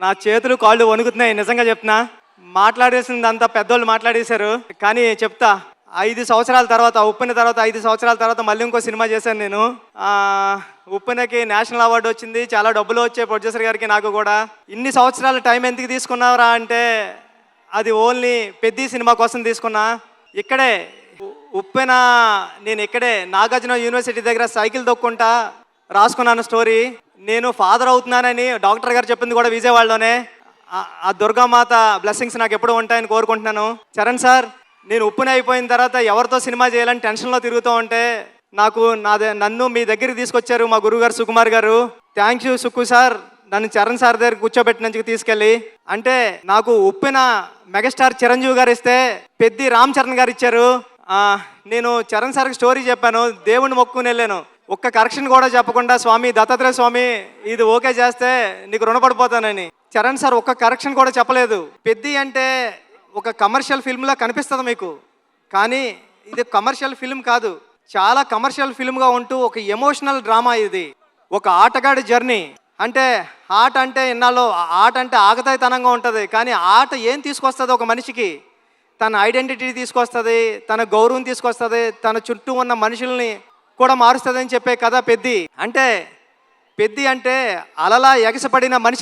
నా చేతులు కాళ్ళు వణుకుతున్నాయి, నిజంగా చెప్తున్నా. మాట్లాడేసిందంతా పెద్దోళ్ళు మాట్లాడేశారు. కానీ చెప్తా, 5 సంవత్సరాల తర్వాత, ఉప్పెన తర్వాత 5 సంవత్సరాల తర్వాత మళ్ళీ ఇంకో సినిమా చేశాను నేను. ఉప్పెనకి నేషనల్ అవార్డు వచ్చింది, చాలా డబ్బులు వచ్చాయి ప్రొడ్యూసర్ గారికి, నాకు కూడా. ఇన్ని సంవత్సరాల టైం ఎందుకు తీసుకున్నారా అంటే అది ఓన్లీ పెద్ద సినిమా కోసం తీసుకున్నా. ఇక్కడే ఉప్పెన, నేను ఇక్కడే నాగార్జున యూనివర్సిటీ దగ్గర సైకిల్ తొక్కుంటా రాసుకున్నాను స్టోరీ. నేను ఫాదర్ అవుతున్నానని డాక్టర్ గారు చెప్పింది కూడా విజయవాడలోనే. ఆ దుర్గామాత బ్లెస్సింగ్స్ నాకు ఎప్పుడూ ఉంటాయని కోరుకుంటున్నాను. చరణ్ సార్, నేను ఉప్పుని అయిపోయిన తర్వాత ఎవరితో సినిమా చేయాలని టెన్షన్లో తిరుగుతూ ఉంటే నన్ను మీ దగ్గరికి తీసుకొచ్చారు మా గురువు గారు సుకుమార్ గారు. థ్యాంక్ యూ సుక్కు సార్, నన్ను చరణ్ సార్ దగ్గర కూర్చోబెట్టినందుకు తీసుకెళ్ళి. అంటే నాకు ఉప్పిన మెగాస్టార్ చిరంజీవి గారు ఇస్తే పెద్ది రామ్ చరణ్ గారు ఇచ్చారు. నేను చరణ్ సార్కి స్టోరీ చెప్పాను, దేవుణ్ణి మొక్కుని వెళ్ళాను. ఒక్క కరెక్షన్ కూడా చెప్పకుండా, స్వామి దత్తాత్రేయ స్వామి ఇది ఓకే చేస్తే నీకు రుణపడిపోతానని. చరణ్ సార్ ఒక్క కరెక్షన్ కూడా చెప్పలేదు. పెద్ది అంటే ఒక కమర్షియల్ ఫిల్మ్లా కనిపిస్తుంది మీకు, కానీ ఇది కమర్షియల్ ఫిల్మ్ కాదు. చాలా కమర్షియల్ ఫిల్మ్గా ఉంటూ ఒక ఎమోషనల్ డ్రామా ఇది. ఒక ఆటగాడి జర్నీ. అంటే ఆట అంటే ఇన్నాళ్ళు ఆట అంటే ఆగతాయితనంగా ఉంటుంది, కానీ ఆట ఏం తీసుకొస్తుంది ఒక మనిషికి? తన ఐడెంటిటీ తీసుకొస్తుంది, తన గౌరవం తీసుకొస్తుంది, తన చుట్టూ ఉన్న మనుషుల్ని కూడా మారుస్తుంది అని చెప్పే కథ పెద్ది. అంటే పెద్ది అంటే అలలా ఎగసపడిన మనిషి